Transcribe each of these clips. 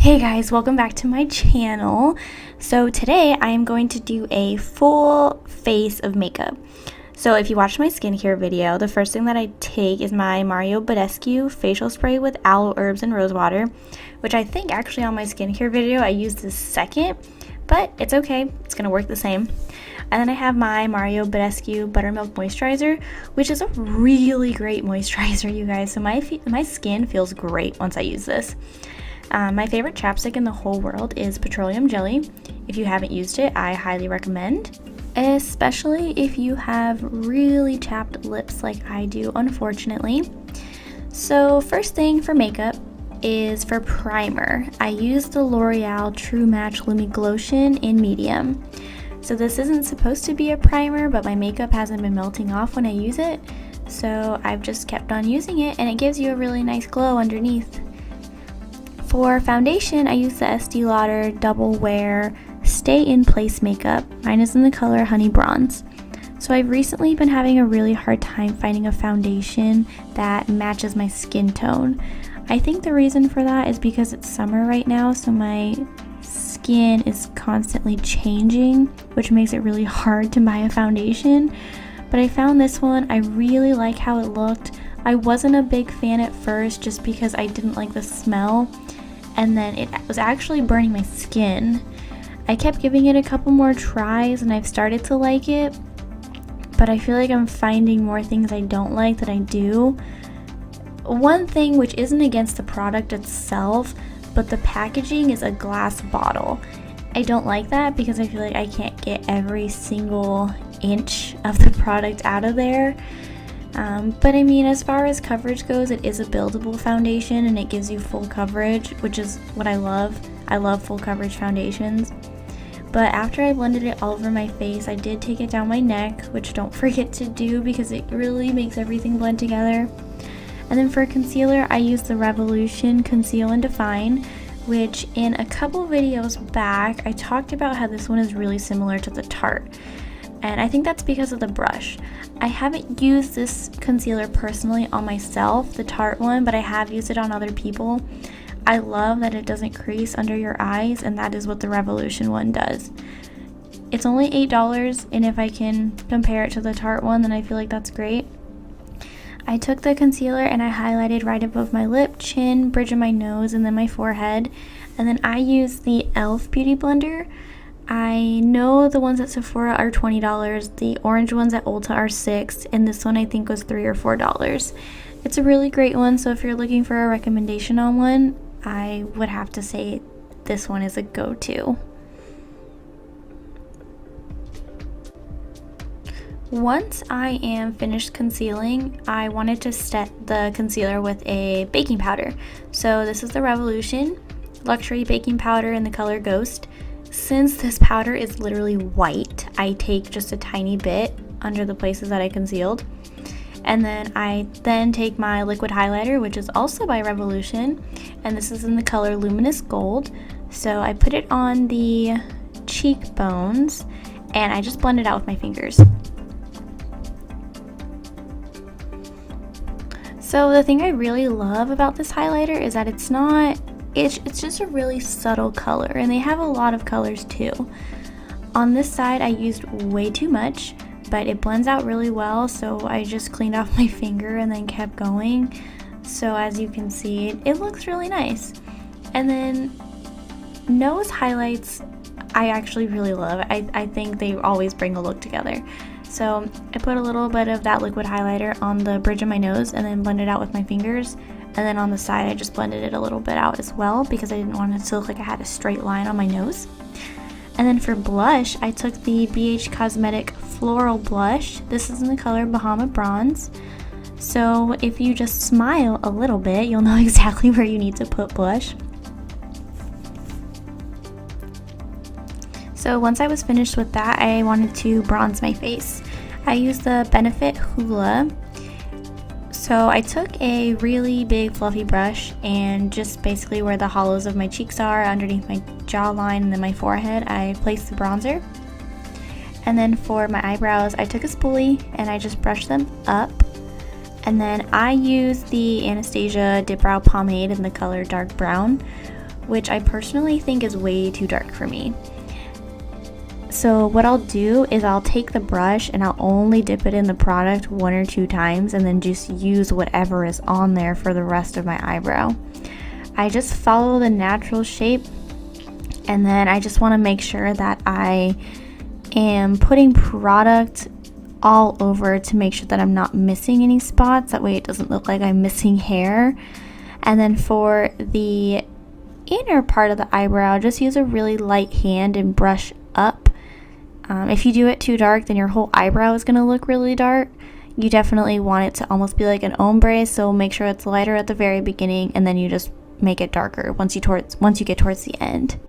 Hey guys, welcome back to my channel. So today I am going to do a full face of makeup. So if you watched my skincare video, the first thing that I take is my Mario Badescu facial spray with aloe herbs and rose water, which I think actually on my skincare video I used this second, but it's okay, it's gonna work the same. And then I have my Mario Badescu Buttermilk Moisturizer, which is a really great moisturizer, you guys. So my skin feels great once I use this. My favorite chapstick in the whole world is Petroleum Jelly. If you haven't used it, I highly recommend, especially if you have really chapped lips like I do, unfortunately. So first thing for makeup is for primer. I use the L'Oreal True Match Lumi Glotion in medium. So this isn't supposed to be a primer, but my makeup hasn't been melting off when I use it, so I've just kept on using it, and it gives you a really nice glow underneath. For foundation, I use the Estee Lauder Double Wear Stay in Place makeup. Mine is in the color Honey Bronze. So I've recently been having a really hard time finding a foundation that matches my skin tone. I think the reason for that is because it's summer right now, so my skin is constantly changing, which makes it really hard to buy a foundation. But I found this one. I really like how it looked. I wasn't a big fan at first just because I didn't like the smell, and then it was actually burning my skin. I kept giving it a couple more tries and I've started to like it, but I feel like I'm finding more things I don't like that I do. One thing which isn't against the product itself, but the packaging is a glass bottle. I don't like that because I feel like I can't get every single inch of the product out of there. But I mean, as far as coverage goes, it is a buildable foundation and it gives you full coverage, which is what I love. I love full coverage foundations. But after I blended it all over my face, I did take it down my neck, which don't forget to do because it really makes everything blend together. And then for concealer, I used the Revolution Conceal and Define, which in a couple videos back, I talked about how this one is really similar to the Tarte. And I think that's because of the brush. I haven't used this concealer personally on myself, the Tarte one, but I have used it on other people. I love that it doesn't crease under your eyes, and that is what the Revolution one does. It's only $8, and if I can compare it to the Tarte one, then I feel like that's great. I took the concealer and I highlighted right above my lip, chin, bridge of my nose, and then my forehead. And then I used the e.l.f. Beauty Blender. I know the ones at Sephora are $20, the orange ones at Ulta are $6, and this one I think was $3 or $4. It's a really great one, so if you're looking for a recommendation on one, I would have to say this one is a go-to. Once I am finished concealing, I wanted to set the concealer with a baking powder. So this is the Revolution Luxury Baking Powder in the color Ghost. Since this powder is literally white, I take just a tiny bit under the places that I concealed. And then I take my liquid highlighter, which is also by Revolution, and this is in the color Luminous Gold. So I put it on the cheekbones and I just blend it out with my fingers. So the thing I really love about this highlighter is that it's just a really subtle color, and they have a lot of colors too. On this side I used way too much, but it blends out really well, so I just cleaned off my finger and then kept going. So as you can see, it looks really nice. And then nose highlights I actually really love. I think they always bring a look together. So I put a little bit of that liquid highlighter on the bridge of my nose and then blended it out with my fingers. And then on the side, I just blended it a little bit out as well because I didn't want it to look like I had a straight line on my nose. And then for blush, I took the BH Cosmetic Floral Blush. This is in the color Bahama Bronze. So if you just smile a little bit, you'll know exactly where you need to put blush. So once I was finished with that, I wanted to bronze my face. I used the Benefit Hoola. So I took a really big fluffy brush and just basically where the hollows of my cheeks are, underneath my jawline and then my forehead, I placed the bronzer. And then for my eyebrows, I took a spoolie and I just brushed them up. And then I used the Anastasia Dip Brow Pomade in the color Dark Brown, which I personally think is way too dark for me. So what I'll do is I'll take the brush and I'll only dip it in the product 1 or 2 times and then just use whatever is on there for the rest of my eyebrow. I just follow the natural shape, and then I just want to make sure that I am putting product all over to make sure that I'm not missing any spots. That way it doesn't look like I'm missing hair. And then for the inner part of the eyebrow, just use a really light hand and brush up. If you do it too dark, then your whole eyebrow is going to look really dark. You definitely want it to almost be like an ombre, so make sure it's lighter at the very beginning and then you just make it darker once you get towards the end.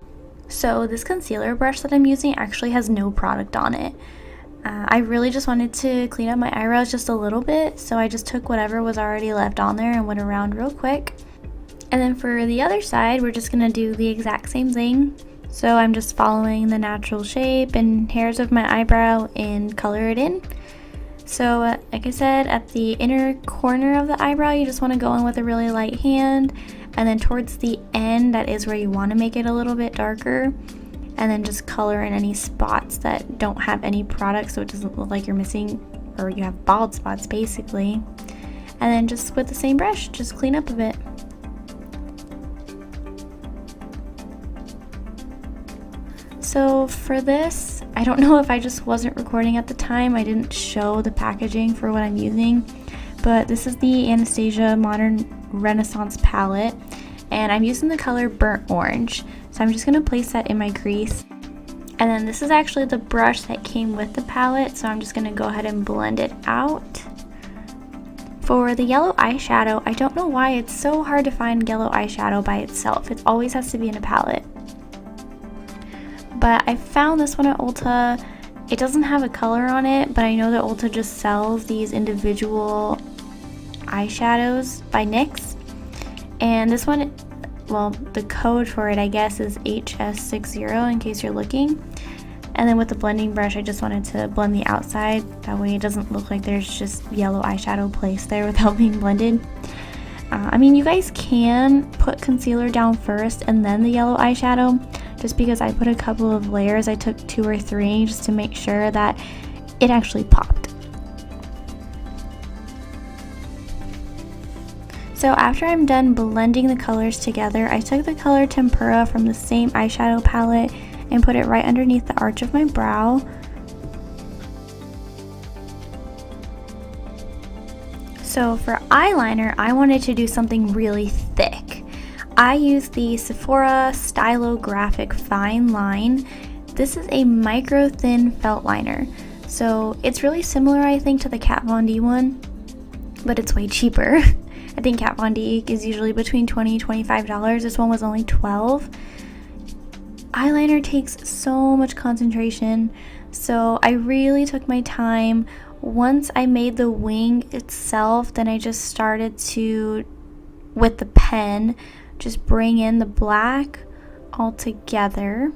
So this concealer brush that I'm using actually has no product on it. I really just wanted to clean up my eyebrows just a little bit, so I just took whatever was already left on there and went around real quick. And then for the other side, we're just going to do the exact same thing. So I'm just following the natural shape and hairs of my eyebrow and color it in. So like I said, at the inner corner of the eyebrow, you just want to go in with a really light hand. And then towards the end, that is where you want to make it a little bit darker. And then just color in any spots that don't have any product, so it doesn't look like you're missing or you have bald spots basically. And then just with the same brush, just clean up a bit. So for this, I don't know if I just wasn't recording at the time. I didn't show the packaging for what I'm using, but this is the Anastasia Modern Renaissance palette, and I'm using the color Burnt Orange. So I'm just going to place that in my crease. And then this is actually the brush that came with the palette, so I'm just going to go ahead and blend it out. For the yellow eyeshadow, I don't know why it's so hard to find yellow eyeshadow by itself. It always has to be in a palette. But I found this one at Ulta. It doesn't have a color on it, but I know that Ulta just sells these individual eyeshadows by NYX. And this one, well, the code for it, I guess, is HS60 in case you're looking. And then with the blending brush, I just wanted to blend the outside. That way it doesn't look like there's just yellow eyeshadow placed there without being blended. I mean, you guys can put concealer down first and then the yellow eyeshadow. Just because I put a couple of layers, I took 2 or 3 just to make sure that it actually popped. So after I'm done blending the colors together, I took the color Tempera from the same eyeshadow palette and put it right underneath the arch of my brow. So for eyeliner, I wanted to do something really thick. I used the Sephora Stylographic Fine Line. This is a micro thin felt liner. So it's really similar, I think, to the Kat Von D one, but it's way cheaper. I think Kat Von D is usually between $20 and $25. This one was only $12. Eyeliner takes so much concentration, so I really took my time. Once I made the wing itself, then I just started to, with the pen, just bring in the black all together.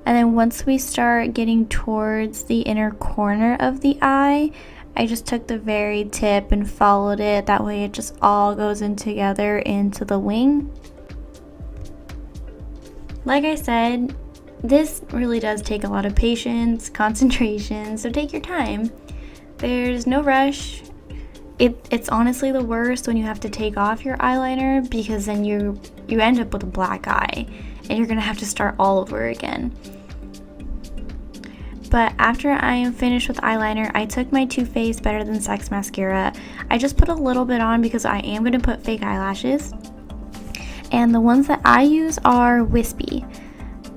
And then once we start getting towards the inner corner of the eye, I just took the very tip and followed it. That way it just all goes in together into the wing. Like I said, this really does take a lot of patience, concentration, so take your time. There's no rush. It's honestly the worst when you have to take off your eyeliner, because then you end up with a black eye and you're gonna have to start all over again. But after I am finished with eyeliner, I took my Too Faced Better Than Sex mascara. I just put a little bit on because I am gonna put fake eyelashes. And the ones that I use are wispy.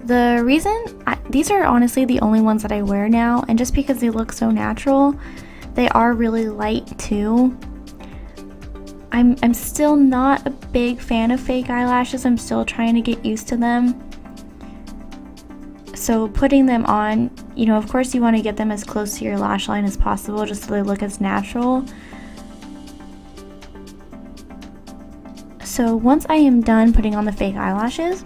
The reason, these are honestly the only ones that I wear now, and just because they look so natural, they are really light too. I'm still not a big fan of fake eyelashes. I'm still trying to get used to them. So putting them on, you know, of course you want to get them as close to your lash line as possible just so they look as natural. So once I am done putting on the fake eyelashes,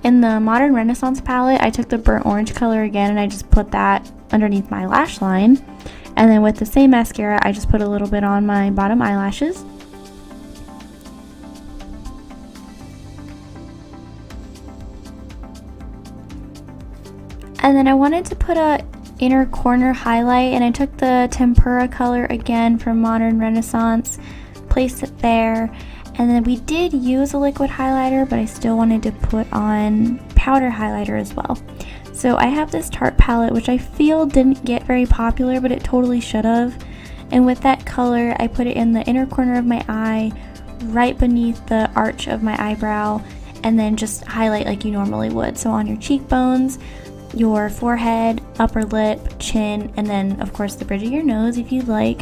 in the Modern Renaissance palette, I took the burnt orange color again and I just put that underneath my lash line. And then with the same mascara, I just put a little bit on my bottom eyelashes. And then I wanted to put a inner corner highlight, and I took the tempera color again from Modern Renaissance, placed it there, and then we did use a liquid highlighter, but I still wanted to put on powder highlighter as well. So I have this Tarte palette, which I feel didn't get very popular, but it totally should have. And with that color, I put it in the inner corner of my eye, right beneath the arch of my eyebrow, and then just highlight like you normally would. So on your cheekbones, your forehead, upper lip, chin, and then of course the bridge of your nose if you'd like.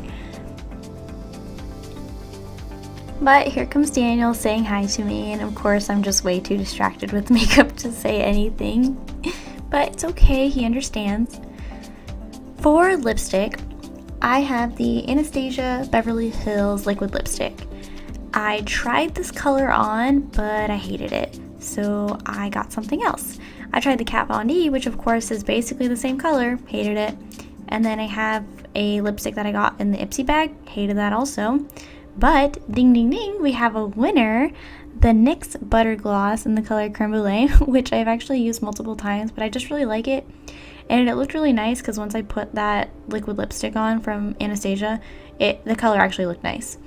But here comes Daniel saying hi to me, and of course I'm just way too distracted with makeup to say anything. But it's okay, he understands. For lipstick, I have the Anastasia Beverly Hills liquid lipstick. I tried this color on, but I hated it, so I got something else. I tried the Kat Von D, which of course is basically the same color, hated it. And then I have a lipstick that I got in the Ipsy bag, hated that also. But ding ding ding, we have a winner, the NYX Butter Gloss in the color Creme Brulee, which I've actually used multiple times, but I just really like it. And it looked really nice because once I put that liquid lipstick on from Anastasia, the color actually looked nice.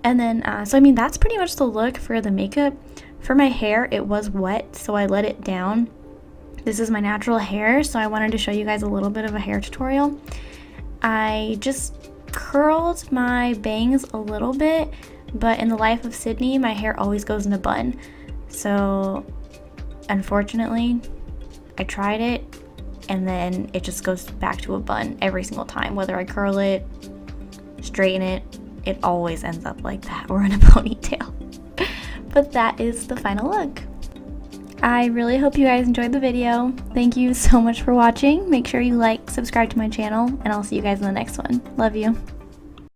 And then, so I mean, that's pretty much the look for the makeup. For my hair, it was wet, so I let it down. This is my natural hair, so I wanted to show you guys a little bit of a hair tutorial. I just curled my bangs a little bit, but in the life of Sidnei, my hair always goes in a bun. So, unfortunately, I tried it, and then it just goes back to a bun every single time. Whether I curl it, straighten it, it always ends up like that, or in a ponytail. But that is the final look. I really hope you guys enjoyed the video. Thank you so much for watching. Make sure you like, subscribe to my channel, and I'll see you guys in the next one. Love you.